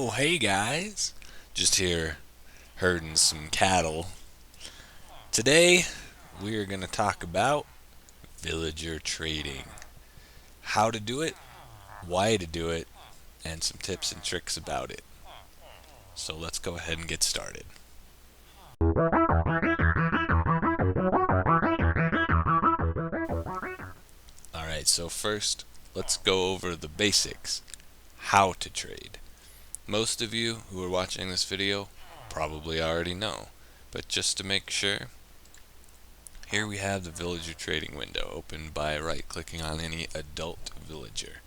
Oh, hey guys. Just here herding some cattle. Today, we are going to talk about villager trading. How to do it, why to do it, and some tips and tricks about it. So let's go ahead and get started. Alright, so first, let's go over the basics. How to trade. Most of you who are watching this video probably already know, but just to make sure, here we have the villager trading window opened by right-clicking on any adult villager.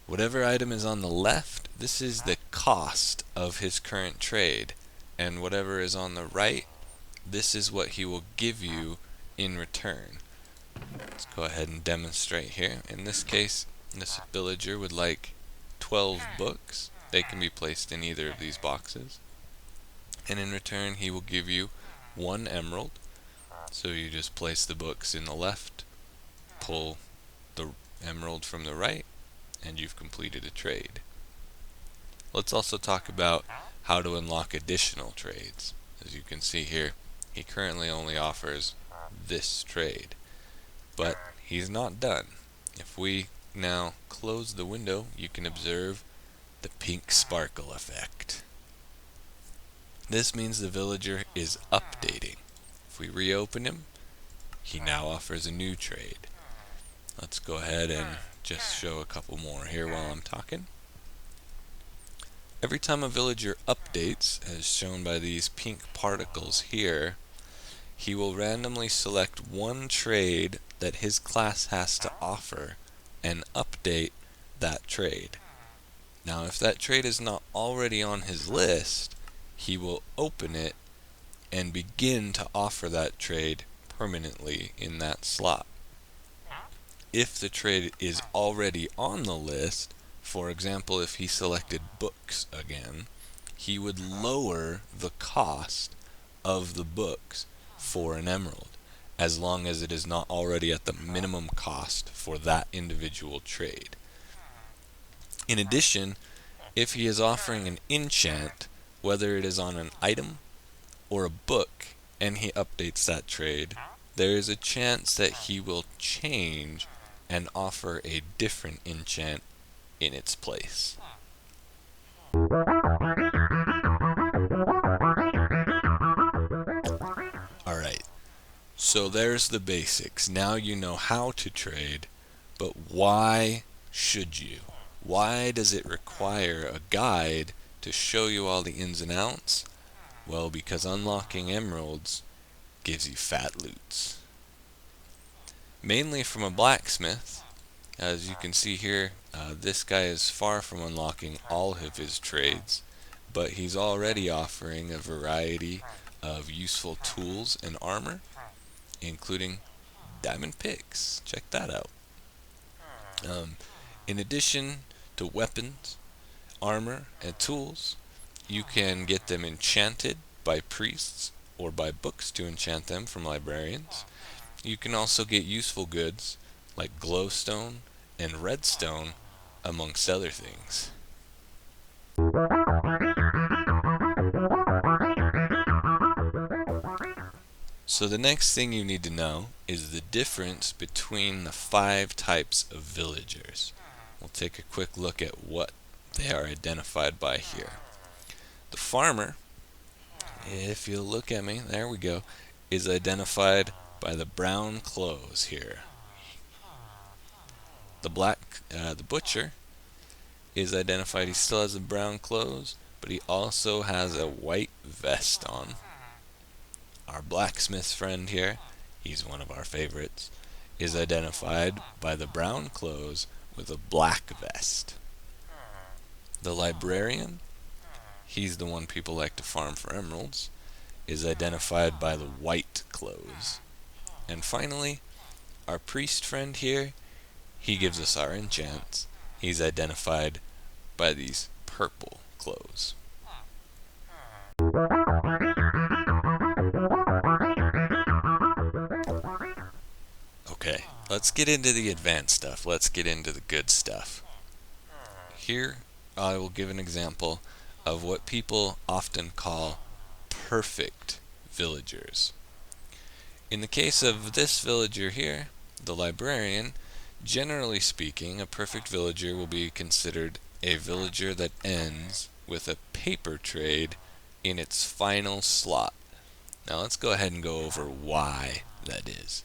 Whatever item is on the left, this is the cost of his current trade, and whatever is on the right, this is what he will give you in return. Let's go ahead and demonstrate here. In this case, this villager would like 12 books. They can be placed in either of these boxes. And in return, he will give you 1 emerald. So you just place the books in the left, pull the emerald from the right, and you've completed a trade. Let's also talk about how to unlock additional trades. As you can see here, he currently only offers this trade, but he's not done. If we now close the window, you can observe the pink sparkle effect. This means the villager is updating. If we reopen him, he now offers a new trade. Let's go ahead and just show a couple more here while I'm talking. Every time a villager updates, as shown by these pink particles here, he will randomly select one trade that his class has to offer and update that trade. Now, if that trade is not already on his list, he will open it and begin to offer that trade permanently in that slot. If the trade is already on the list, for example, if he selected books again, he would lower the cost of the books for an emerald, as long as it is not already at the minimum cost for that individual trade. In addition, if he is offering an enchant, whether it is on an item or a book, and he updates that trade, there is a chance that he will change and offer a different enchant in its place. Alright, so there's the basics. Now you know how to trade, but why should you? Why does it require a guide to show you all the ins and outs? Well, because unlocking emeralds gives you fat loots. Mainly from a blacksmith. As you can see here, this guy is far from unlocking all of his trades, but he's already offering a variety of useful tools and armor, including diamond picks. Check that out. In addition to weapons, armor, and tools, you can get them enchanted by priests or by books to enchant them from librarians. You can also get useful goods like glowstone and redstone, amongst other things. So the next thing you need to know is the difference between the 5 types of villagers. We'll take a quick look at what they are identified by here. The farmer, if you look at me, there we go, is identified by the brown clothes here. The butcher is identified, he still has the brown clothes, but he also has a white vest on. Our blacksmith friend here, he's one of our favorites, is identified by the brown clothes with a black vest. The librarian, he's the one people like to farm for emeralds, is identified by the white clothes. And finally, our priest friend here, he gives us our enchants. He's identified by these purple clothes. Okay, let's get into the advanced stuff. Let's get into the good stuff. Here, I will give an example of what people often call perfect villagers. In the case of this villager here, the librarian, generally speaking, a perfect villager will be considered a villager that ends with a paper trade in its final slot. Now let's go ahead and go over why that is.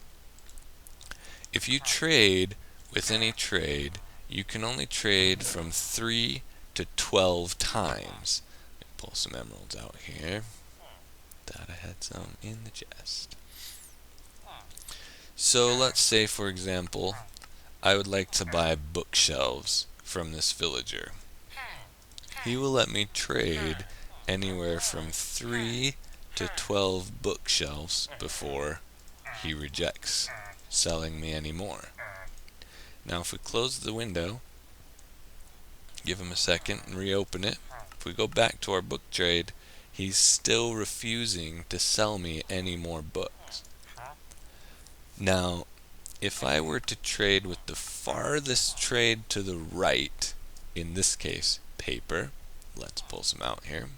If you trade with any trade, you can only trade from 3 to 12 times. Let me pull some emeralds out here. Thought I had some in the chest. So let's say, for example, I would like to buy bookshelves from this villager. He will let me trade anywhere from 3 to 12 bookshelves before he rejects selling me any more. Now if we close the window, give him a second and reopen it, if we go back to our book trade, he's still refusing to sell me any more books. Now, if I were to trade with the farthest trade to the right, in this case, paper, let's pull some out here.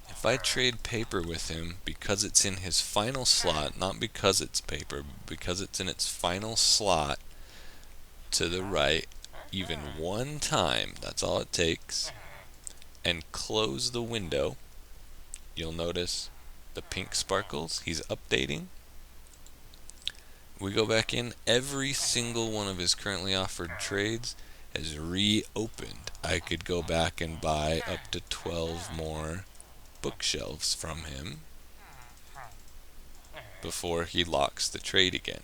If I trade paper with him because it's in his final slot, not because it's paper, because it's in its final slot to the right, even one time, that's all it takes, and close the window, you'll notice the pink sparkles, he's updating. We go back in, every single one of his currently offered trades has reopened. I could go back and buy up to 12 more bookshelves from him before he locks the trade again.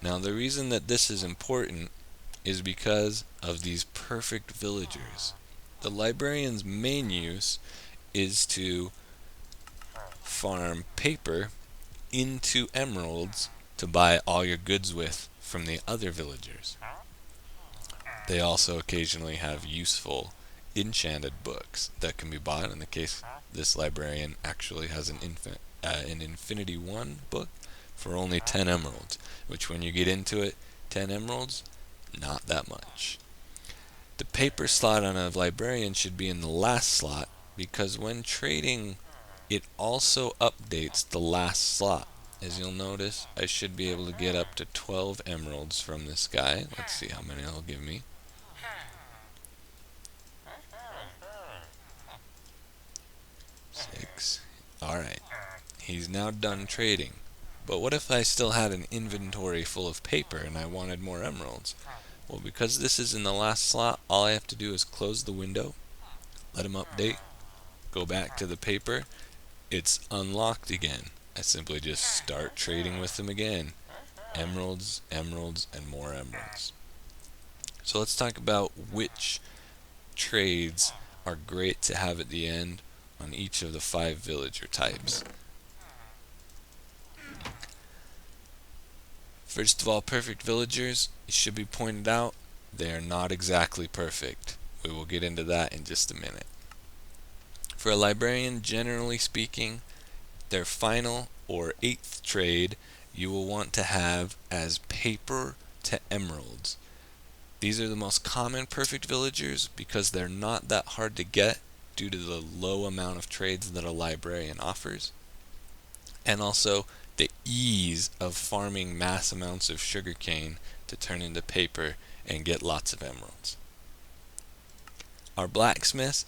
Now the reason that this is important is because of these perfect villagers. The librarian's main use is to farm paper into emeralds to buy all your goods with from the other villagers. They also occasionally have useful enchanted books that can be bought. In the case, this librarian actually has an Infinity 1 book for only 10 emeralds, which when you get into it, 10 emeralds, not that much. The paper slot on a librarian should be in the last slot because when trading, it also updates the last slot. As you'll notice, I should be able to get up to 12 emeralds from this guy. Let's see how many he'll give me. 6. Alright. He's now done trading. But what if I still had an inventory full of paper and I wanted more emeralds? Well, because this is in the last slot, all I have to do is close the window, let him update, go back to the paper, it's unlocked again. I simply just start trading with them again. Emeralds, emeralds, and more emeralds. So let's talk about which trades are great to have at the end on each of the 5 villager types. First of all, perfect villagers, it should be pointed out, they are not exactly perfect. We will get into that in just a minute. For a librarian, generally speaking, their final or 8th trade you will want to have as paper to emeralds. These are the most common perfect villagers because they're not that hard to get due to the low amount of trades that a librarian offers, and also the ease of farming mass amounts of sugarcane to turn into paper and get lots of emeralds. Our blacksmiths,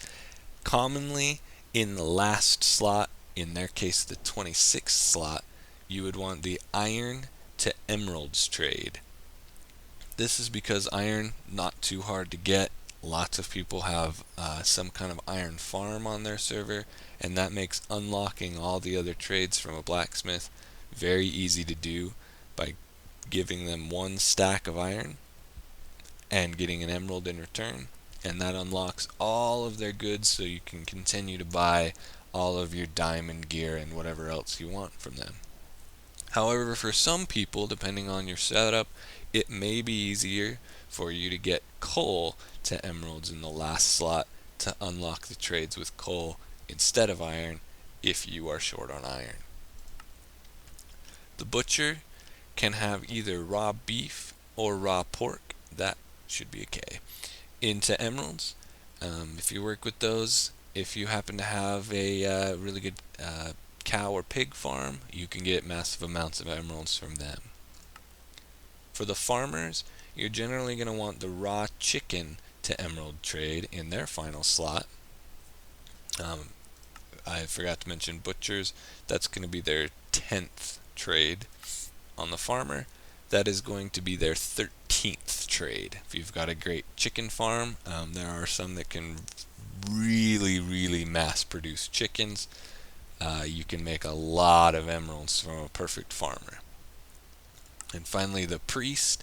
commonly in the last slot, in their case the 26th slot, you would want the iron to emeralds trade. This is because iron, not too hard to get. Lots of people have some kind of iron farm on their server, and that makes unlocking all the other trades from a blacksmith very easy to do by giving them 1 stack of iron and getting an emerald in return, and that unlocks all of their goods so you can continue to buy all of your diamond gear and whatever else you want from them. However, for some people, depending on your setup, it may be easier for you to get coal to emeralds in the last slot to unlock the trades with coal instead of iron if you are short on iron. The butcher can have either raw beef or raw pork, that should be a K, into emeralds, If you work with those, if you happen to have a really good cow or pig farm, you can get massive amounts of emeralds from them. For the farmers, you're generally going to want the raw chicken to emerald trade in their final slot. I forgot to mention butchers. That's going to be their 10th trade. On the farmer, that is going to be their 13th trade. If you've got a great chicken farm, there are some that can really mass produce chickens. You can make a lot of emeralds from a perfect farmer. And finally, the priest.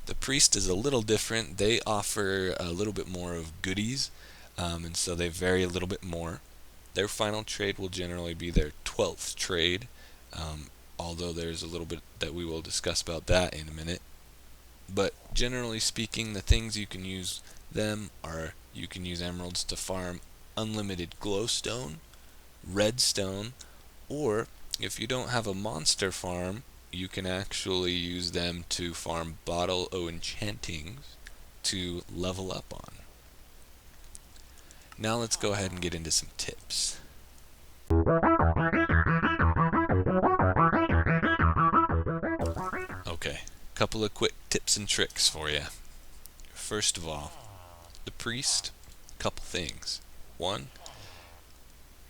The priest is a little different. They offer a little bit more of goodies, and so they vary a little bit more. Their final trade will generally be their 12th trade, although there's a little bit that we will discuss about that in a minute. But generally speaking, the things you can use them are, you can use emeralds to farm unlimited glowstone, redstone, or if you don't have a monster farm, you can actually use them to farm bottle o' enchantings to level up on. Now let's go ahead and get into some tips. Okay, couple of quick tips and tricks for you. First of all, the priest, couple things. One,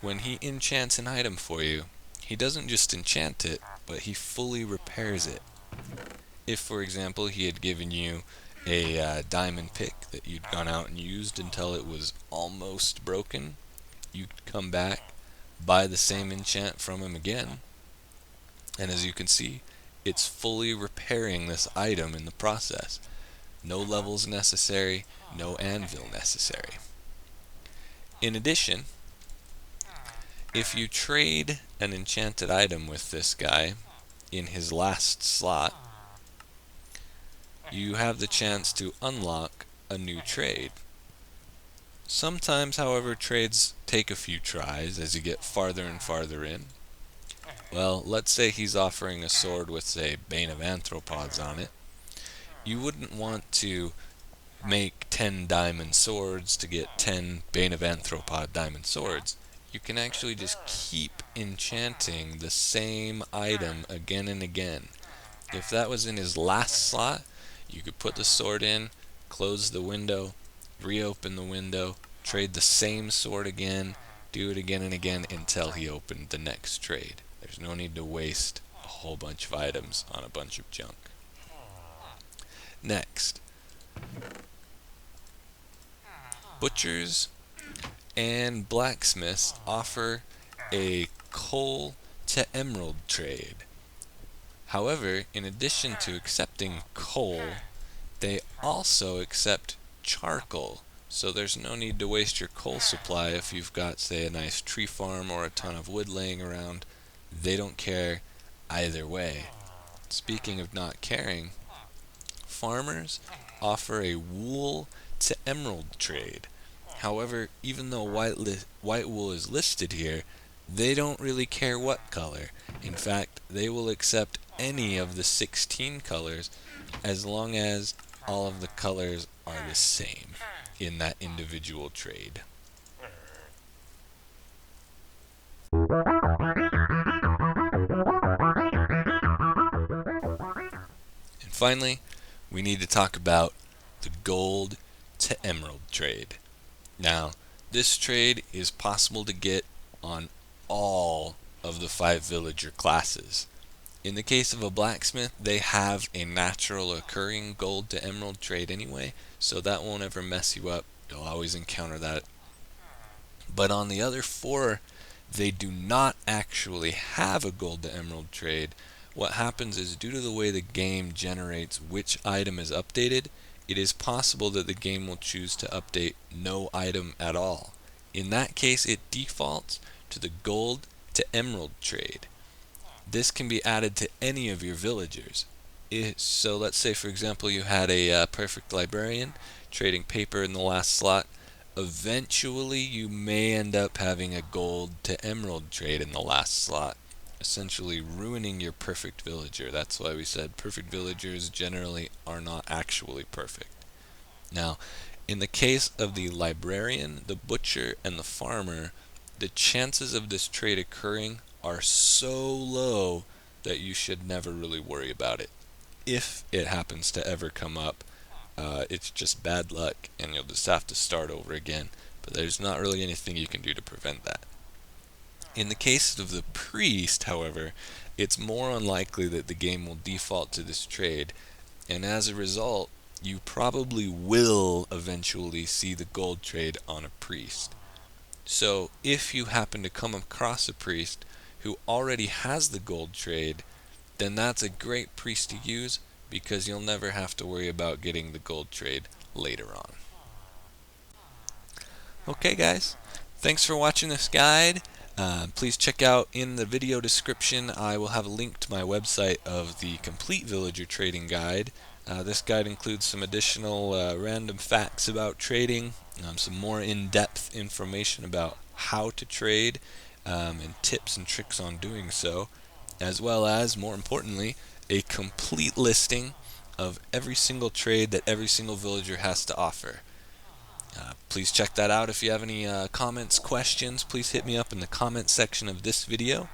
when he enchants an item for you, he doesn't just enchant it, but he fully repairs it. If, for example, he had given you a diamond pick that you'd gone out and used until it was almost broken, you'd come back, buy the same enchant from him again, and as you can see, it's fully repairing this item in the process. No levels necessary, no anvil necessary. In addition, if you trade an enchanted item with this guy in his last slot, you have the chance to unlock a new trade. Sometimes, however, trades take a few tries as you get farther and farther in. Well, let's say he's offering a sword with, say, Bane of Anthropods on it. You wouldn't want to make 10 diamond swords to get 10 Bane of Anthropod diamond swords. You can actually just keep enchanting the same item again and again. If that was in his last slot, you could put the sword in, close the window, reopen the window, trade the same sword again, do it again and again until he opened the next trade. There's no need to waste a whole bunch of items on a bunch of junk. Next, butchers and blacksmiths offer a coal to emerald trade. However, in addition to accepting coal, they also accept charcoal. So there's no need to waste your coal supply if you've got, say, a nice tree farm or a ton of wood laying around. They don't care either way. Speaking of not caring, farmers offer a wool to emerald trade. However, even though white wool is listed here, they don't really care what color. In fact, they will accept any of the 16 colors as long as all of the colors are the same in that individual trade. And finally, we need to talk about the gold to emerald trade. Now, this trade is possible to get on all of the 5 villager classes. In the case of a blacksmith, they have a natural occurring gold to emerald trade anyway, so that won't ever mess you up. You'll always encounter that. But on the other 4, they do not actually have a gold to emerald trade. What happens is, due to the way the game generates which item is updated, it is possible that the game will choose to update no item at all. In that case, it defaults to the gold to emerald trade. This can be added to any of your villagers. So let's say, for example, you had a perfect librarian trading paper in the last slot. Eventually, you may end up having a gold to emerald trade in the last slot, essentially ruining your perfect villager. That's why we said perfect villagers generally are not actually perfect. Now, In the case of the librarian, the butcher, and the farmer, the chances of this trade occurring are so low that you should never really worry about it. If it happens to ever come up, it's just bad luck and you'll just have to start over again, but there's not really anything you can do to prevent that. In the case of the priest, however, it's more unlikely that the game will default to this trade, and as a result, you probably will eventually see the gold trade on a priest. So if you happen to come across a priest who already has the gold trade, then that's a great priest to use because you'll never have to worry about getting the gold trade later on. Okay guys, thanks for watching this guide. Please check out in the video description, I will have a link to my website of the complete villager trading guide. This guide includes some additional random facts about trading, some more in-depth information about how to trade, and tips and tricks on doing so, as well as, more importantly, a complete listing of every single trade that every single villager has to offer. Please check that out. If you have any comments, questions, please hit me up in the comment section of this video,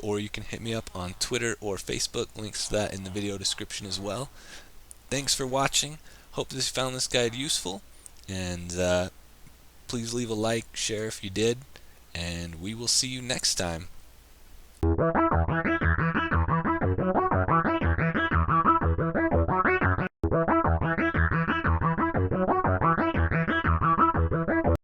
or you can hit me up on Twitter or Facebook. Links to that in the video description as well. Thanks for watching. Hope you found this guide useful, and please leave a like, share if you did, and we will see you next time.